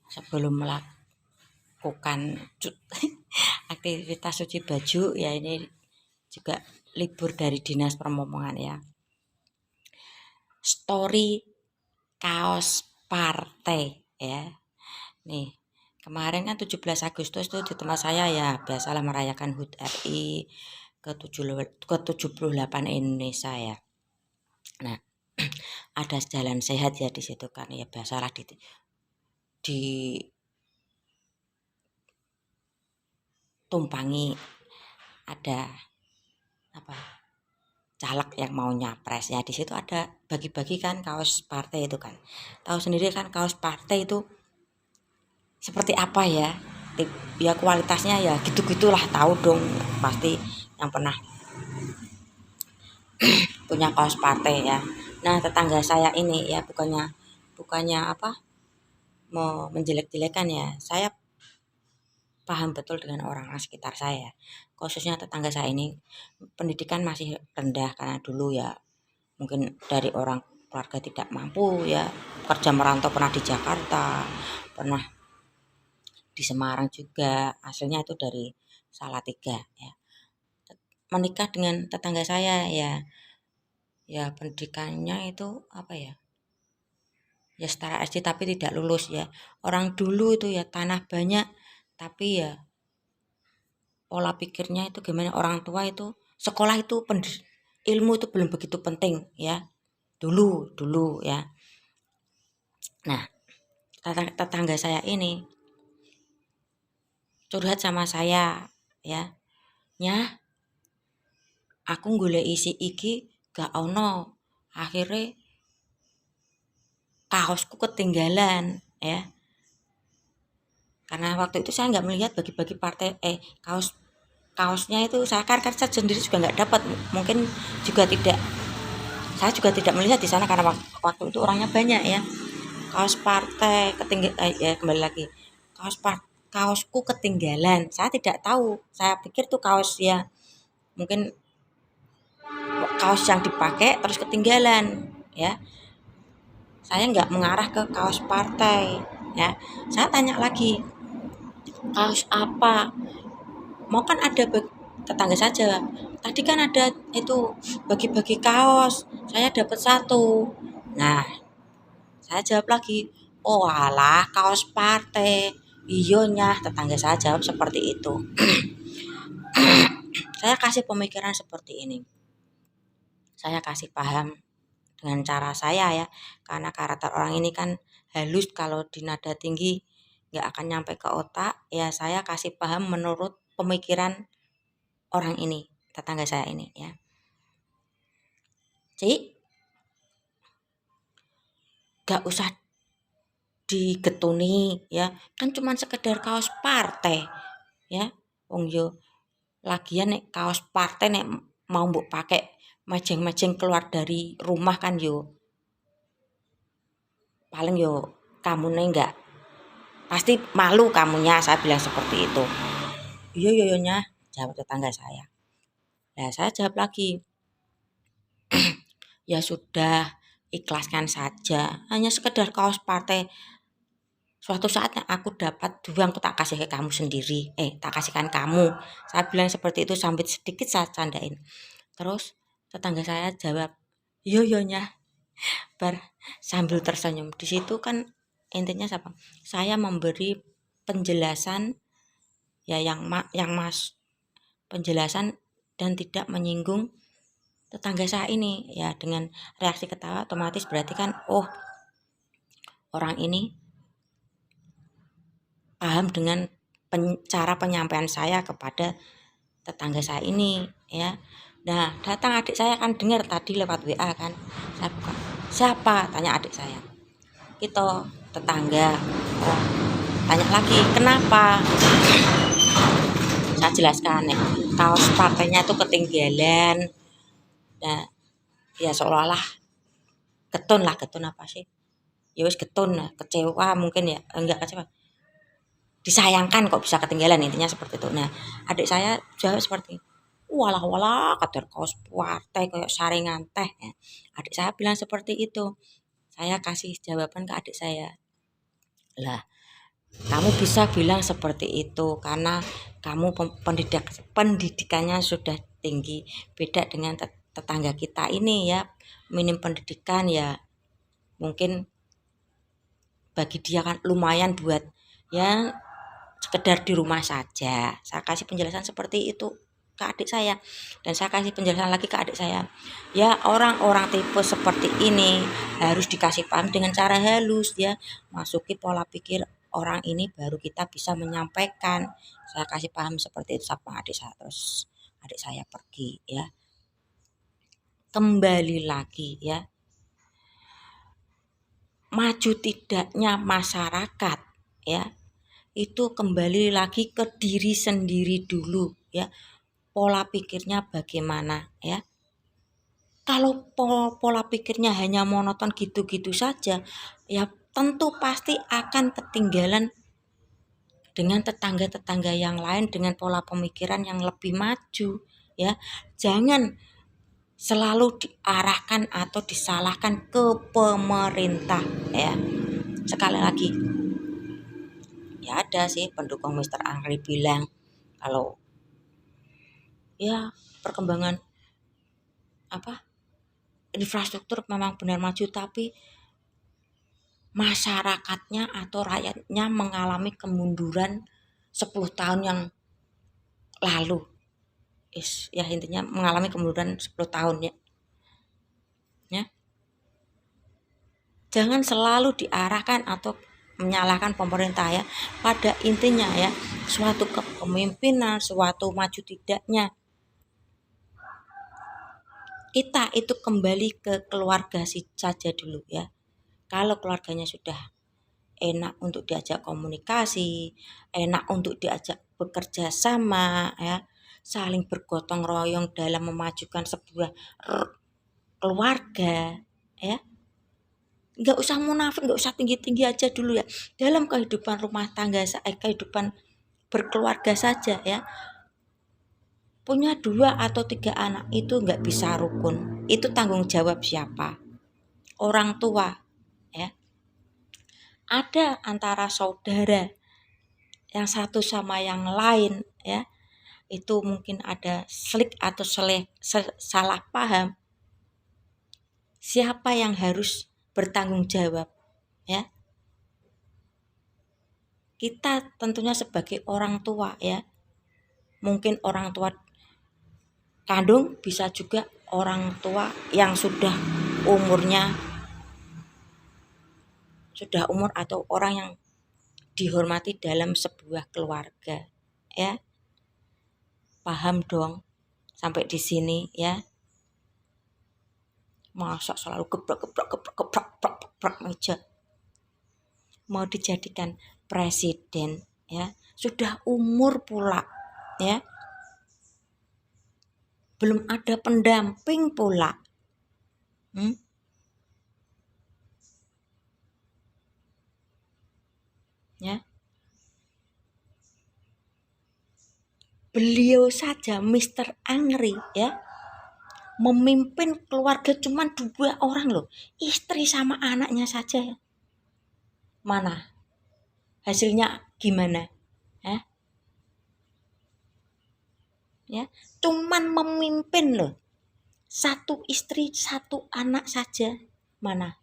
sebelum melakukan aktivitas cuci baju ya, ini juga libur dari dinas permomongan ya. Story kaos partai ya. Nih, kemarin kan 17 Agustus tuh di tempat saya ya biasalah merayakan HUT RI ke-78 Indonesia ya. Nah, ada jalan sehat ya di situ kan ya, biasalah ditumpangi ada apa caleg yang mau nyapres ya, di situ ada bagi-bagi kan kaos partai itu kan. Tahu sendiri kan kaos partai itu seperti apa ya. Ya kualitasnya ya gitu-gitulah, tahu dong pasti yang pernah punya kaos partai ya. Nah, tetangga saya ini ya bukannya apa mau menjelek-jelekan ya. Saya paham betul dengan orang sekitar saya. Khususnya tetangga saya ini pendidikan masih rendah karena dulu ya mungkin dari orang keluarga tidak mampu ya, kerja merantau, pernah di Jakarta, pernah di Semarang juga, aslinya itu dari Salatiga ya. Menikah dengan tetangga saya ya pendidikannya itu apa ya, ya setara SD tapi tidak lulus ya. Orang dulu itu ya tanah banyak tapi ya pola pikirnya itu gimana, orang tua itu sekolah itu ilmu itu belum begitu penting ya, dulu ya. Nah, tetangga saya ini curhat sama saya ya, nyah aku golek isi iki gak ono, akhirnya kaosku ketinggalan ya, karena waktu itu saya nggak melihat bagi-bagi partai kaosnya itu, saya kan saya sendiri juga nggak dapat, mungkin juga tidak, saya juga tidak melihat di sana karena waktu itu orangnya banyak ya. Kaos partai ya kembali lagi, kaosku ketinggalan, saya tidak tahu, saya pikir tuh kaos ya mungkin kaos yang dipakai terus ketinggalan ya. Saya nggak mengarah ke kaos partai ya. Saya tanya lagi, kaos apa? Mau kan ada tetangga saja. Tadi kan ada itu bagi-bagi kaos, saya dapat satu. Nah, saya jawab lagi, oh alah kaos partai. Iyonya, tetangga saya jawab seperti itu. Saya kasih pemikiran seperti ini. Saya kasih paham dengan cara saya ya, karena karakter orang ini kan halus, kalau di nada tinggi nggak akan nyampe ke otak ya. Saya kasih paham menurut pemikiran orang ini, tetangga saya ini ya. Cik, gak usah digetuni ya, kan cuman sekedar kaos partai ya. Wong yo lagian nek kaos partai nek mau mbok pakai mejeng-mejeng keluar dari rumah kan yo paling yo kamu enggak, pasti malu kamunya, saya bilang seperti itu. Iya yoyonya, jawab tetangga saya. Nah, saya jawab lagi, ya sudah, ikhlaskan saja, hanya sekedar kaos partai. Suatu saat yang aku dapat uang, aku tak kasih ke kamu sendiri, tak kasihkan kamu. Saya bilang seperti itu sambil sedikit saya candain. Terus tetangga saya jawab, yoyonya, bar sambil tersenyum. Di situ kan intinya siapa? Saya memberi penjelasan ya, yang penjelasan dan tidak menyinggung tetangga saya ini ya. Dengan reaksi ketawa otomatis berarti kan, oh orang ini paham dengan cara penyampaian saya kepada tetangga saya ini ya. Nah, datang adik saya kan dengar tadi lewat WA kan, saya buka, siapa, tanya adik saya. Itu tetangga. Oh, tanya lagi kenapa, saya jelaskan nih, kaos partainya tuh ketinggalan. Nah, ya seolah-olah getun apa sih, ya wis getun, kecewa mungkin ya, enggak kecewa, disayangkan kok bisa ketinggalan, intinya seperti itu. Nah, adik saya jawab seperti, walah walah kadar kaos partai kayak saringan teh ya. Adik saya bilang seperti itu. Saya kasih jawaban ke adik saya, lah Kamu bisa bilang seperti itu karena kamu pendidikannya sudah tinggi. Beda dengan tetangga kita ini ya, minim pendidikan ya, mungkin bagi dia kan lumayan buat ya sekedar di rumah saja. Saya kasih penjelasan seperti itu ke adik saya, dan saya kasih penjelasan lagi ke adik saya. Ya, orang-orang tipe seperti ini harus dikasih paham dengan cara halus ya, masuki pola pikir orang ini baru kita bisa menyampaikan. Saya kasih paham seperti itu sama adik saya, terus adik saya pergi ya. Kembali lagi ya, maju tidaknya masyarakat ya, itu kembali lagi ke diri sendiri dulu ya, pola pikirnya bagaimana ya. Kalau pola pikirnya hanya monoton gitu-gitu saja ya, tentu pasti akan ketinggalan dengan tetangga-tetangga yang lain dengan pola pemikiran yang lebih maju ya. Jangan selalu diarahkan atau disalahkan ke pemerintah ya. Sekali lagi, ya ada sih pendukung Mr. Angri bilang kalau ya perkembangan infrastruktur memang benar maju, tapi masyarakatnya atau rakyatnya mengalami kemunduran 10 tahun yang lalu. Ya intinya mengalami kemunduran 10 tahun ya. Ya. Jangan selalu diarahkan atau menyalahkan pemerintah ya. Pada intinya ya, suatu kepemimpinan, suatu maju tidaknya, kita itu kembali ke keluarga saja dulu ya. Kalau keluarganya sudah enak untuk diajak komunikasi, enak untuk diajak bekerja sama ya, saling bergotong royong dalam memajukan sebuah keluarga ya. Nggak usah munafik, nggak usah tinggi-tinggi aja dulu ya. Dalam kehidupan rumah tangga, kehidupan berkeluarga saja ya. Punya 2 atau 3 anak itu nggak bisa rukun. Itu tanggung jawab siapa? Orang tua ya. Ada antara saudara yang satu sama yang lain ya, itu mungkin ada selik atau salah paham, siapa yang harus bertanggung jawab ya? Kita tentunya sebagai orang tua ya, mungkin orang tua kandung, bisa juga orang tua yang sudah umur atau orang yang dihormati dalam sebuah keluarga ya. Paham dong sampai di sini ya. Masa selalu gebrak meja, mau dijadikan presiden ya, sudah umur pula ya, belum ada pendamping pula. Ya, beliau saja Mr. Angri ya, memimpin keluarga cuma 2 orang loh, istri sama anaknya saja ya. Mana hasilnya gimana ya, cuman memimpin loh, 1 istri 1 anak saja. Mana